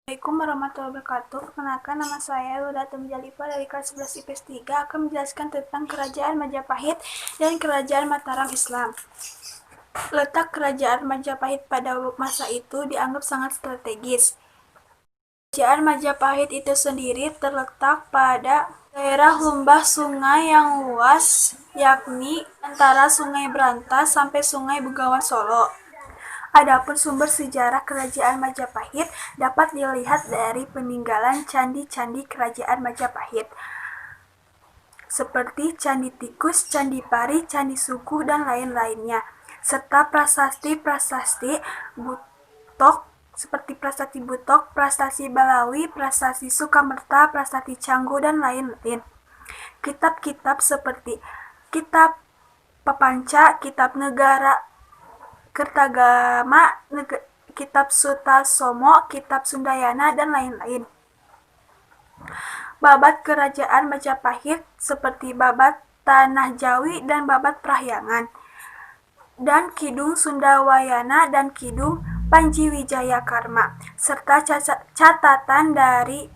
Assalamualaikum warahmatullahi wabarakatuh. Perkenalkan, nama saya Ludatum Jalifa dari kelas 11 IPS 3 akan menjelaskan tentang Kerajaan Majapahit dan Kerajaan Mataram Islam. Letak Kerajaan Majapahit pada masa itu dianggap sangat strategis. Kerajaan Majapahit itu sendiri terletak pada daerah lembah sungai yang luas, yakni antara Sungai Berantas sampai Sungai Begawan Solo. Adapun sumber sejarah Kerajaan Majapahit dapat dilihat dari peninggalan candi-candi Kerajaan Majapahit, seperti Candi Tikus, Candi Pari, Candi Suku, dan lain-lainnya, serta prasasti-prasasti Butok, seperti Prasasti Butok, Prasasti Balawi, Prasasti Sukamerta, Prasasti Canggu, dan lain-lain. Kitab-kitab seperti Kitab Papanca, Kitab Negara Kertagama, Kitab Sutasomo, Kitab Sundayana, dan lain-lain. Babat Kerajaan Majapahit seperti Babat Tanah Jawi dan Babat Prahyangan, dan Kidung Sundawayana dan Kidung Panjiwijaya Karma, serta catatan dari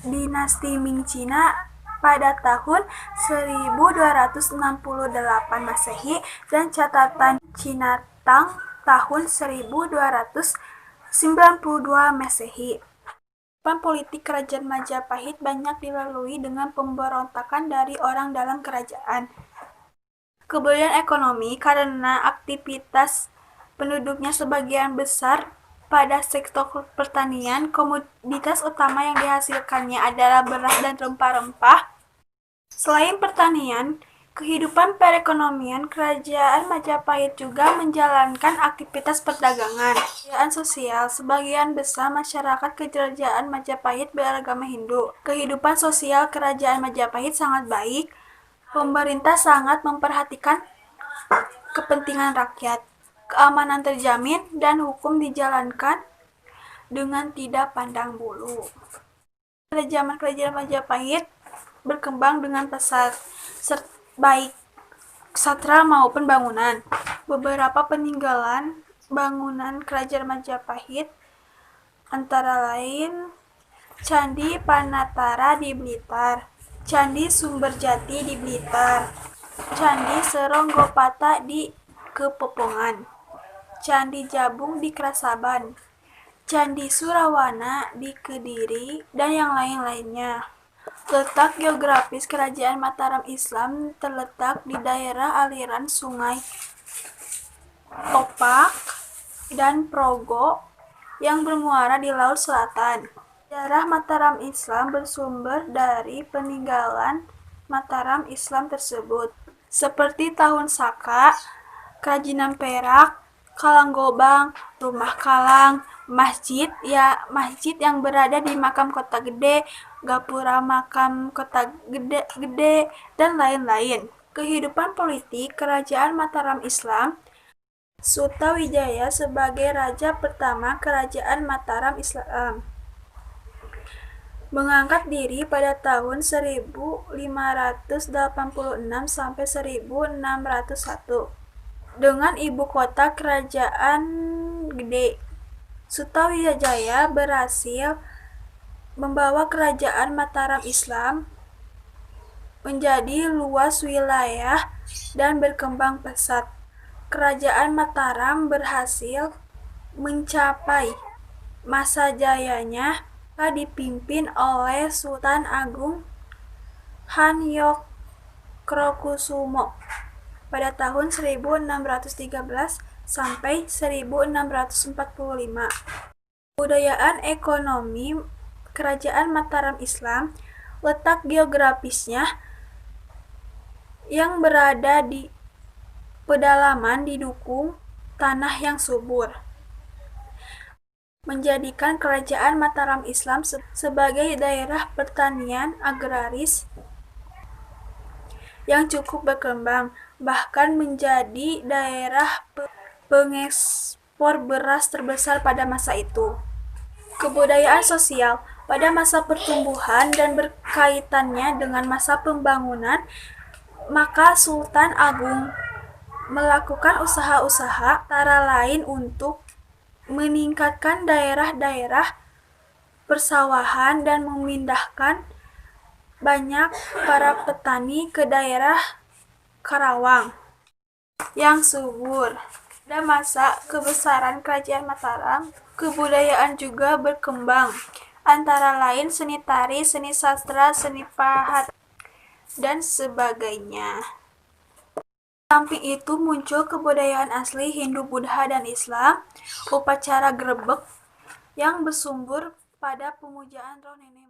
dinasti Ming Cina pada tahun 1268 Masehi dan catatan Cina Tang tahun 1292 Masehi. Kehidupan politik Kerajaan Majapahit banyak dilalui dengan pemberontakan dari orang dalam kerajaan. Kemudian ekonomi, karena aktivitas penduduknya sebagian besar pada sektor pertanian, komoditas utama yang dihasilkannya adalah beras dan rempah-rempah. Selain pertanian, kehidupan perekonomian Kerajaan Majapahit juga menjalankan aktivitas perdagangan. Kegiatan sosial, sebagian besar masyarakat Kerajaan Majapahit beragama Hindu. Kehidupan sosial Kerajaan Majapahit sangat baik. Pemerintah sangat memperhatikan kepentingan rakyat. Keamanan terjamin dan hukum dijalankan dengan tidak pandang bulu. Pada zaman Kerajaan Majapahit berkembang dengan pesat, baik sastra maupun bangunan. Beberapa peninggalan bangunan Kerajaan Majapahit antara lain Candi Panatara di Blitar, Candi Sumberjati di Blitar, Candi Seronggopata di Kepopongan, Candi Jabung di Krasaban, Candi Surawana di Kediri, dan yang lain-lainnya. Letak geografis Kerajaan Mataram Islam terletak di daerah aliran Sungai Topak dan Progo yang bermuara di Laut Selatan. Sejarah Mataram Islam bersumber dari peninggalan Mataram Islam tersebut, seperti Tahun Saka, Kerajinan Perak, Kalanggobang, Rumah Kalang, masjid yang berada di Makam Kota Gede, Gapura Makam Kota Gede, dan lain-lain. Kehidupan politik Kerajaan Mataram Islam. Sutawijaya sebagai raja pertama Kerajaan Mataram Islam mengangkat diri pada tahun 1586 sampai 1601 dengan ibu kota Kerajaan Gede. Sutawijaya berhasil membawa Kerajaan Mataram Islam menjadi luas wilayah dan berkembang pesat. Kerajaan Mataram berhasil mencapai masa jayanya dipimpin oleh Sultan Agung Hanyokrokusumo pada tahun 1613 sampai 1645. Kebudayaan ekonomi Kerajaan Mataram Islam, letak geografisnya yang berada di pedalaman didukung tanah yang subur, menjadikan Kerajaan Mataram Islam sebagai daerah pertanian agraris yang cukup berkembang, bahkan menjadi daerah pengekspor beras terbesar pada masa itu. Kebudayaan sosial pada masa pertumbuhan dan berkaitannya dengan masa pembangunan, maka Sultan Agung melakukan usaha-usaha antara lain untuk meningkatkan daerah-daerah persawahan dan memindahkan banyak para petani ke daerah Karawang yang subur. Pada masa kebesaran Kerajaan Mataram, kebudayaan juga berkembang, antara lain seni tari, seni sastra, seni pahat, dan sebagainya. Samping itu muncul kebudayaan asli Hindu, Buddha, dan Islam, upacara grebek yang bersumber pada pemujaan roh nenek